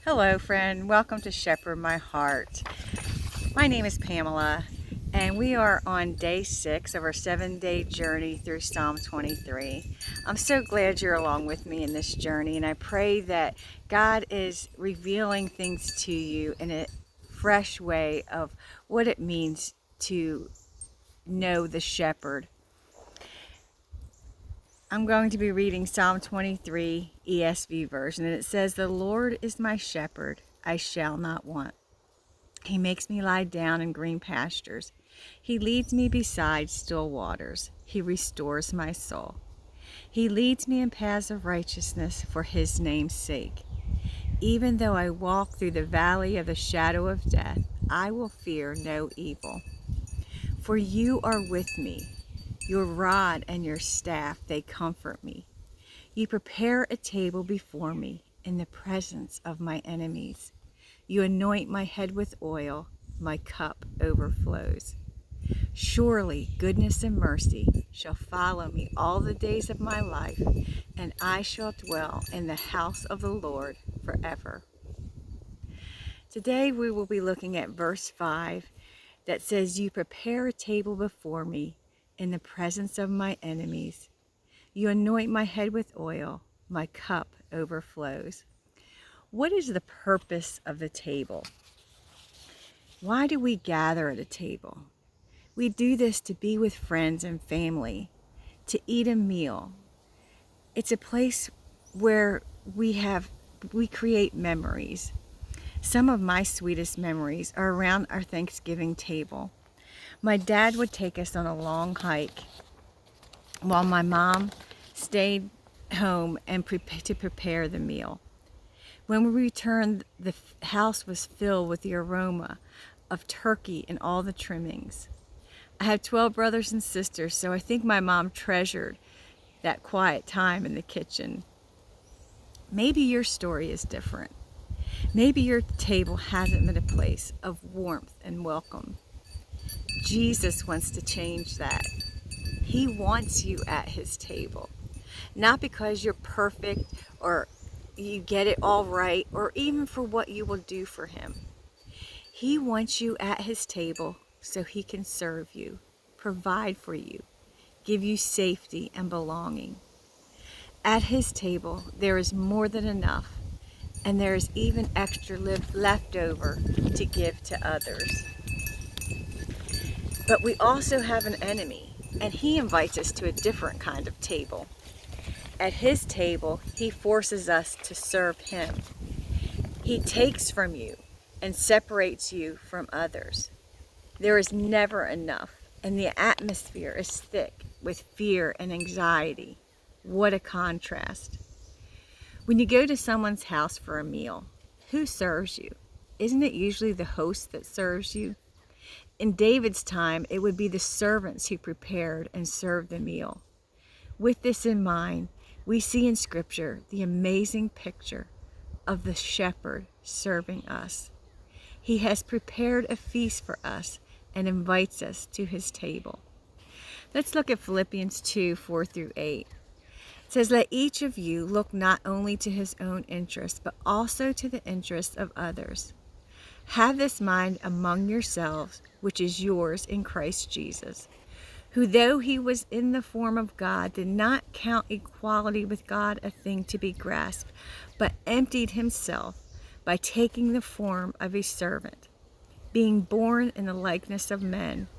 Hello, friend. Welcome to Shepherd My Heart. My name is Pamela, and we are on day 6 of our 7-day journey through Psalm 23. I'm so glad you're along with me in this journey, and I pray that God is revealing things to you in a fresh way of what it means to know the shepherd. I'm going to be reading Psalm 23 ESV version, and it says, "The Lord is my shepherd, I shall not want. He makes me lie down in green pastures. He leads me beside still waters. He restores my soul. He leads me in paths of righteousness for his name's sake. Even though I walk through the valley of the shadow of death, I will fear no evil. For you are with me. Your rod and your staff, they comfort me. You prepare a table before me in the presence of my enemies. You anoint my head with oil, my cup overflows. Surely goodness and mercy shall follow me all the days of my life, and I shall dwell in the house of the Lord forever." Today we will be looking at verse 5 that says, "You prepare a table before me in the presence of my enemies. You anoint my head with oil, my cup overflows." What is the purpose of the table? Why do we gather at a table? We do this to be with friends and family, to eat a meal. It's a place where we create memories. Some of my sweetest memories are around our Thanksgiving table. My dad would take us on a long hike while my mom stayed home and to prepare the meal. When we returned, the house was filled with the aroma of turkey and all the trimmings. I have 12 brothers and sisters, so I think my mom treasured that quiet time in the kitchen. Maybe your story is different. Maybe your table hasn't been a place of warmth and welcome. Jesus wants to change that. He wants you at his table. Not because you're perfect or you get it all right, or even for what you will do for him. He wants you at his table so he can serve you, provide for you, give you safety and belonging. At his table, there is more than enough, and there is even extra left over to give to others. But we also have an enemy, and he invites us to a different kind of table. At his table, he forces us to serve him. He takes from you and separates you from others. There is never enough, and the atmosphere is thick with fear and anxiety. What a contrast. When you go to someone's house for a meal, who serves you? Isn't it usually the host that serves you? In David's time, it would be the servants who prepared and served the meal. With this in mind, we see in Scripture the amazing picture of the shepherd serving us. He has prepared a feast for us and invites us to his table. Let's look at Philippians 2, 4 through 8. It says, "Let each of you look not only to his own interests, but also to the interests of others. Have this mind among yourselves, which is yours in Christ Jesus, who though he was in the form of God, did not count equality with God a thing to be grasped, but emptied himself by taking the form of a servant, being born in the likeness of men,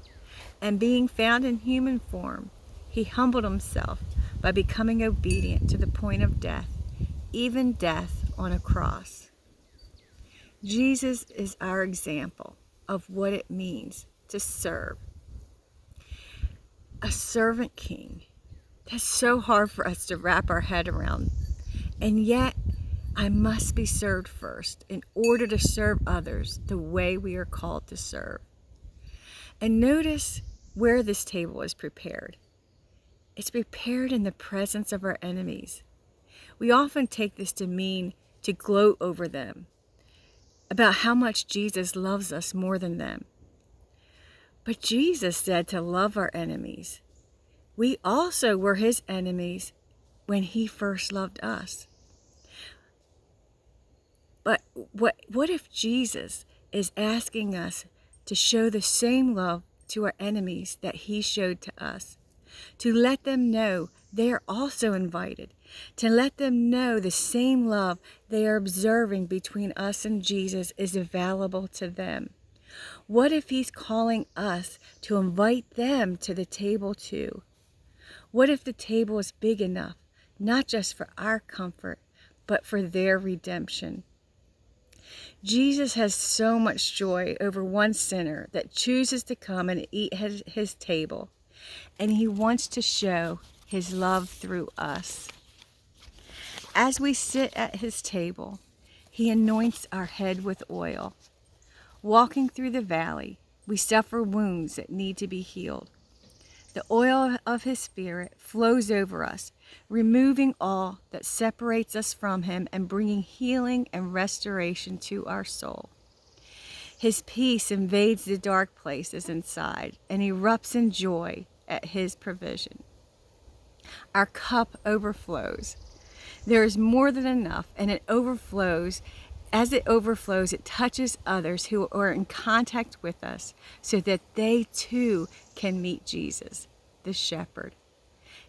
and being found in human form, he humbled himself by becoming obedient to the point of death, even death on a cross." Jesus is our example of what it means to serve. A servant king. That's so hard for us to wrap our head around. And yet, I must be served first in order to serve others the way we are called to serve. And notice where this table is prepared. It's prepared in the presence of our enemies. We often take this to mean to gloat over them, about how much Jesus loves us more than them. But Jesus said to love our enemies. We also were his enemies when he first loved us. But what if Jesus is asking us to show the same love to our enemies that he showed to us? To let them know they are also invited, to let them know the same love they are observing between us and Jesus is available to them. What if he's calling us to invite them to the table too? What if the table is big enough, not just for our comfort, but for their redemption? Jesus has so much joy over one sinner that chooses to come and eat at his table, and he wants to show his love through us. As we sit at his table, he anoints our head with oil. Walking through the valley, we suffer wounds that need to be healed. The oil of his Spirit flows over us, removing all that separates us from him and bringing healing and restoration to our soul. His peace invades the dark places inside and erupts in joy at his provision. Our cup overflows. There is more than enough, and it overflows. As it overflows, it touches others who are in contact with us so that they too can meet Jesus, the shepherd.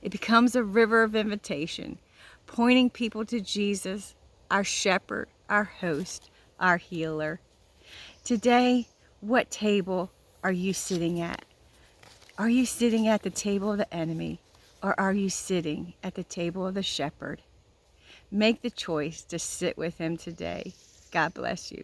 It becomes a river of invitation, pointing people to Jesus, our shepherd, our host, our healer. Today, what table are you sitting at? Are you sitting at the table of the enemy, or are you sitting at the table of the shepherd? Make the choice to sit with him today. God bless you.